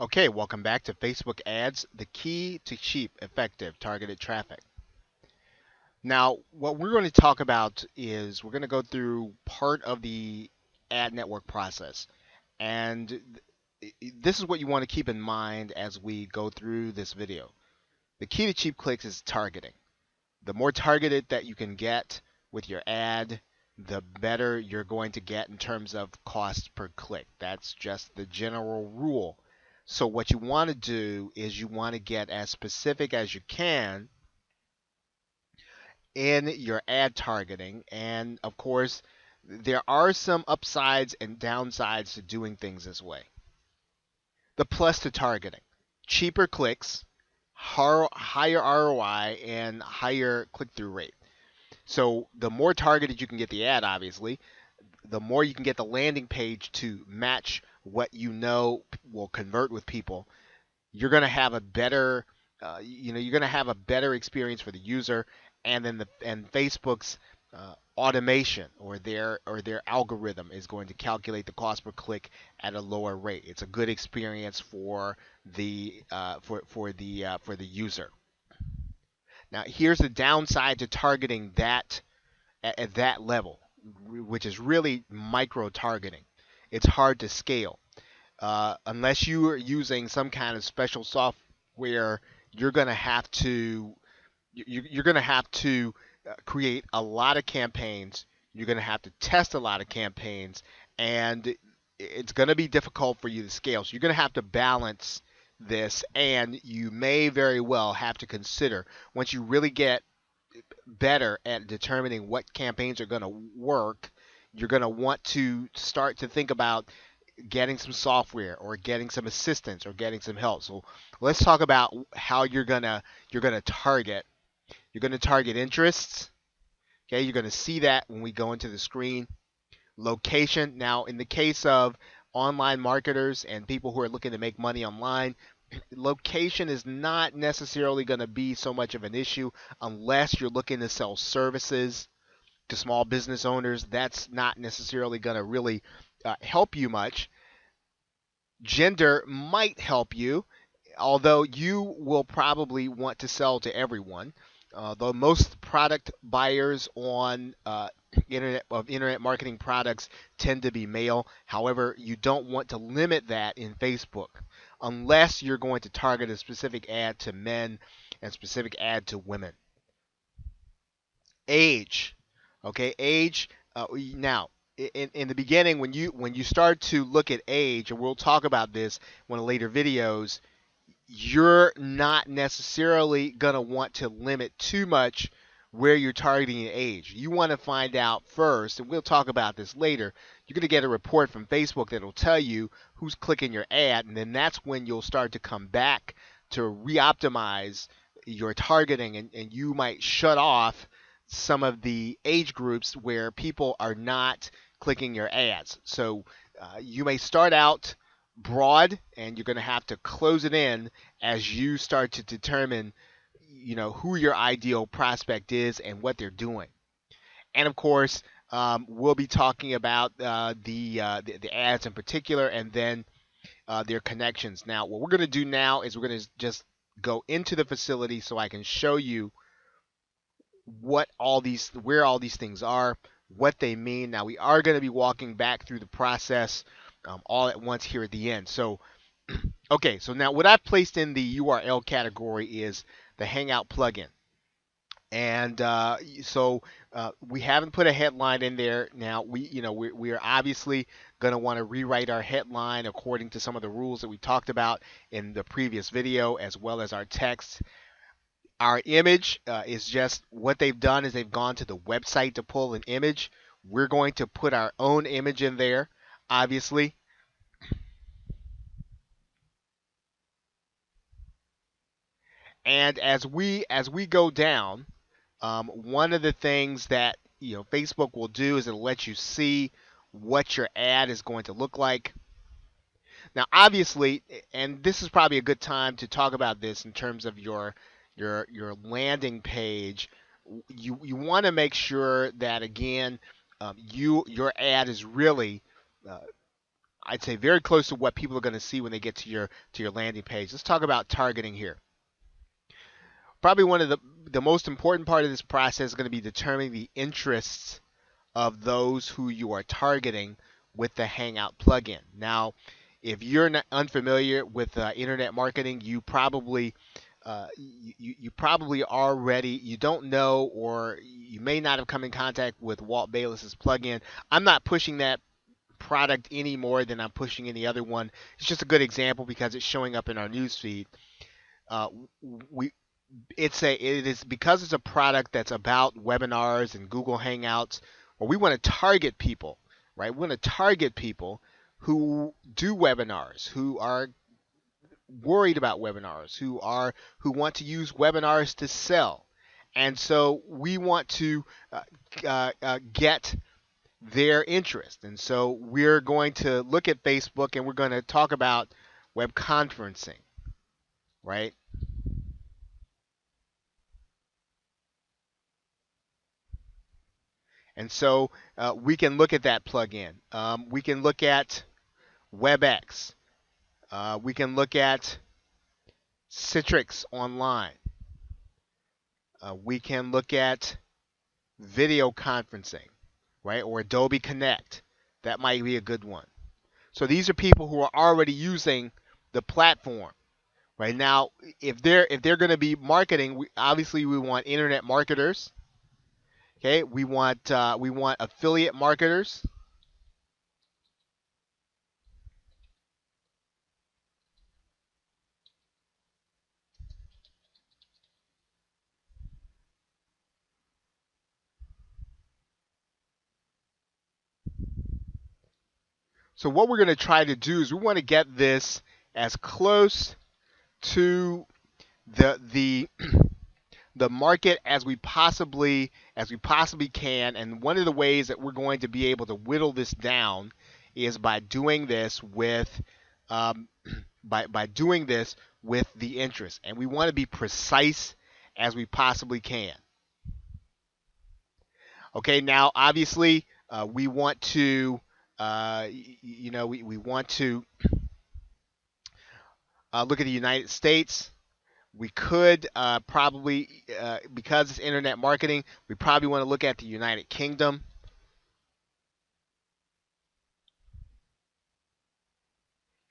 Okay, welcome back to Facebook Ads, the key to cheap, effective, targeted traffic. Now, what we're going to talk about is we're going to go through part of the ad network process. And this is what you want to keep in mind as we go through this video. The key to cheap clicks is targeting. The more targeted that you can get with your ad, the better you're going to get in terms of cost per click. That's just the general rule. So what you want to do is you want to get as specific as you can in your ad targeting. And of course, there are some upsides and downsides to doing things this way. The plus to targeting: cheaper clicks, higher ROI, and higher click through rate. So the more targeted you can get the ad, obviously, the more you can get the landing page to match what you know will convert with people. You're going to have a better, you're going to have a better experience for the user, and then Facebook's automation or their algorithm is going to calculate the cost per click at a lower rate. It's a good experience for the user. Now, here's the downside to targeting that at that level, which is really micro targeting. It's hard to scale unless you are using some kind of special software. You're going to have to you're going to have to create a lot of campaigns. You're going to have to test a lot of campaigns, and it's going to be difficult for you to scale. So you're going to have to balance this, and you may very well have to consider, once you really get better at determining what campaigns are going to work, you're going to want to start to think about getting some software or getting some assistance or getting some help. So let's talk about how you're going to target. You're going to target interests. Okay, you're going to see that when we go into the screen. Location. Now, in the case of online marketers and people who are looking to make money online, location is not necessarily going to be so much of an issue unless you're looking to sell services to small business owners. That's not necessarily going to really help you much. Gender might help you, although you will probably want to sell to everyone. Though most product buyers on internet marketing products tend to be male. However, you don't want to limit that in Facebook unless you're going to target a specific ad to men and specific ad to women. Age. Okay, age. Now, in the beginning, when you start to look at age, and we'll talk about this in one of later videos, you're not necessarily going to want to limit too much where you're targeting age. You want to find out first, and we'll talk about this later. You're going to get a report from Facebook that will tell you who's clicking your ad, and then that's when you'll start to come back to re-optimize your targeting, and you might shut off some of the age groups where people are not clicking your ads. So you may start out broad, and you're going to have to close it in as you start to determine who your ideal prospect is and what they're doing. And of course, we'll be talking about the ads in particular, and then their connections. Now, what we're going to do now is we're going to just go into the facility so I can show you where all these things are, what they mean. Now, we are going to be walking back through the process all at once here at the end. So, okay, so now what I've placed in the URL category is the Hangout plugin. And we haven't put a headline in there. Now we are obviously going to want to rewrite our headline according to some of the rules that we talked about in the previous video, as well as our text. Our image is just what they've done is they've gone to the website to pull an image. We're going to put our own image in there, obviously. And as we go down, one of the things that Facebook will do is it'll let you see what your ad is going to look like. Now, obviously, and this is probably a good time to talk about this in terms of your landing page. You want to make sure that, again, your ad is really I'd say very close to what people are going to see when they get to your landing page. Let's talk about targeting here. Probably one of the most important part of this process is going to be determining the interests of those who you are targeting with the Hangout plugin. Now, if you're not unfamiliar with internet marketing, you probably already you don't know, or you may not have come in contact with Walt Bayless's plugin. I'm not pushing that product any more than I'm pushing any other one. It's just a good example because it's showing up in our newsfeed. We it is because it's a product that's about webinars and Google Hangouts, where we want to target people, right? We want to target people who do webinars, who are worried about webinars, who want to use webinars to sell, and so we want to get their interest. And so we're going to look at Facebook and we're going to talk about web conferencing, right? And so we can look at that plugin. We can look at WebEx. We can look at Citrix Online. We can look at video conferencing, right? Or Adobe Connect. That might be a good one. So these are people who are already using the platform. Right now, if they're going to be marketing, obviously we want internet marketers. Okay, we want affiliate marketers. So what we're going to try to do is we want to get this as close to the the market as we possibly can. And one of the ways that we're going to be able to whittle this down is by doing this with by doing this with the interest. And we want to be precise as we possibly can. Okay, now obviously we want to we want to look at the United States. We could probably, because it's internet marketing, we probably want to look at the United Kingdom.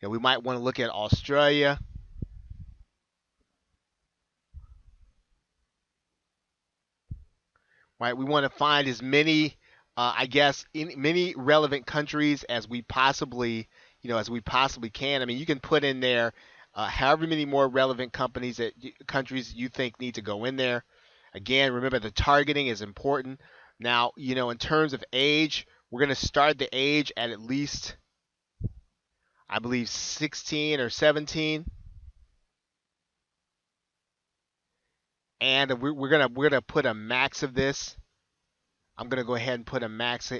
And we might want to look at Australia. Right, we want to find as many, in many relevant countries as we possibly can. I mean, you can put in there however many more relevant countries that you think need to go in there. Again, remember the targeting is important. Now, in terms of age, we're going to start the age at least, I believe, 16 or 17. And we're gonna put a max of this. I'm gonna go ahead and put a max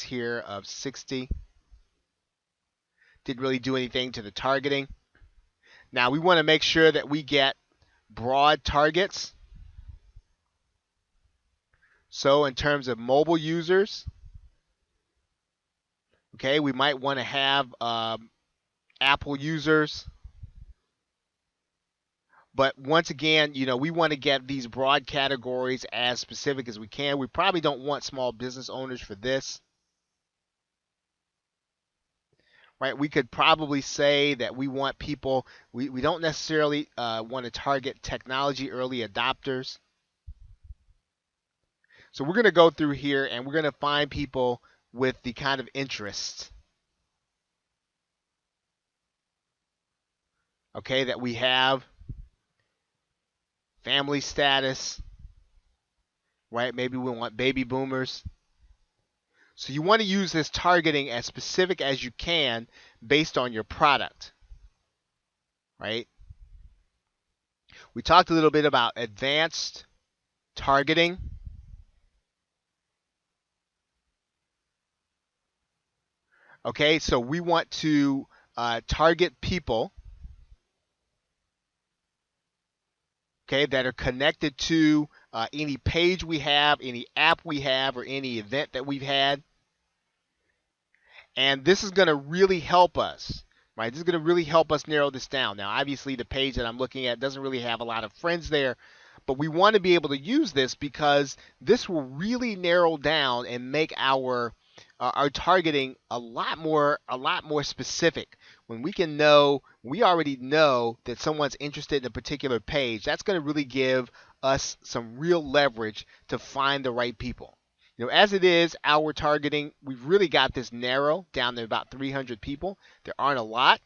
here of 60. Didn't really do anything to the targeting. Now we want to make sure that we get broad targets. So in terms of mobile users, okay, we might want to have Apple users. But once again, we want to get these broad categories as specific as we can. We probably don't want small business owners for this. Right? We could probably say that we want people, we don't necessarily want to target technology early adopters. So we're going to go through here and we're going to find people with the kind of interests, okay, that we have. Family status, right? Maybe we want baby boomers. So you want to use this targeting as specific as you can based on your product, right? We talked a little bit about advanced targeting. Okay, so we want to target people, okay, that are connected to any page we have, any app we have, or any event that we've had. And this is going to really help us, right? This is going to really help us narrow this down. Now, obviously, the page that I'm looking at doesn't really have a lot of friends there, but we want to be able to use this because this will really narrow down and make our targeting a lot more specific. When we already know that someone's interested in a particular page, that's going to really give us some real leverage to find the right people. As it is, our targeting, we've really got this narrow down to about 300 people. There aren't a lot.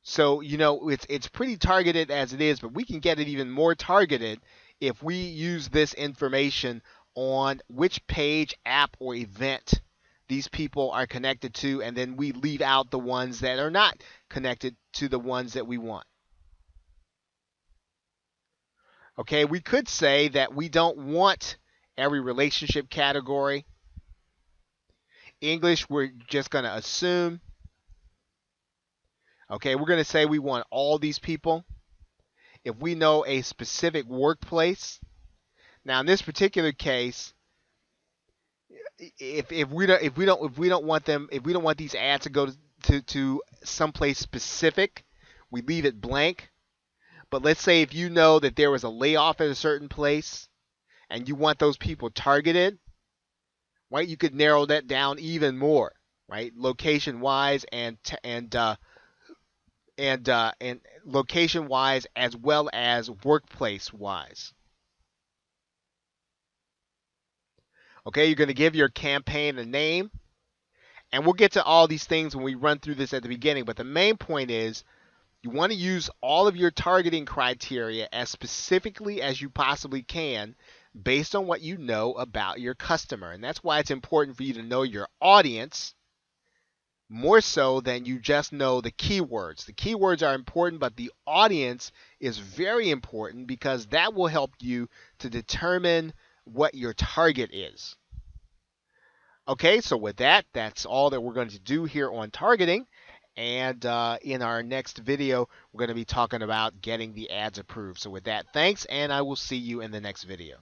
So, it's pretty targeted as it is, but we can get it even more targeted if we use this information on which page, app, or event these people are connected to, and then we leave out the ones that are not connected to the ones that we want. Okay, we could say that we don't want every relationship category. English, we're just going to assume. Okay, we're going to say we want all these people. If we know a specific workplace, now in this particular case, if we don't want these ads to go to someplace specific, we leave it blank. But let's say if you know that there was a layoff at a certain place and you want those people targeted, right? You could narrow that down even more, right? Location wise and location wise as well as workplace wise. Okay, you're going to give your campaign a name, and we'll get to all these things when we run through this at the beginning, but the main point is you want to use all of your targeting criteria as specifically as you possibly can based on what you know about your customer. And that's why it's important for you to know your audience more so than you just know the keywords. The keywords are important, but the audience is very important because that will help you to determine what your target is. Okay, so with that, that's all that we're going to do here on targeting. And in our next video, we're going to be talking about getting the ads approved. So with that, thanks, and I will see you in the next video.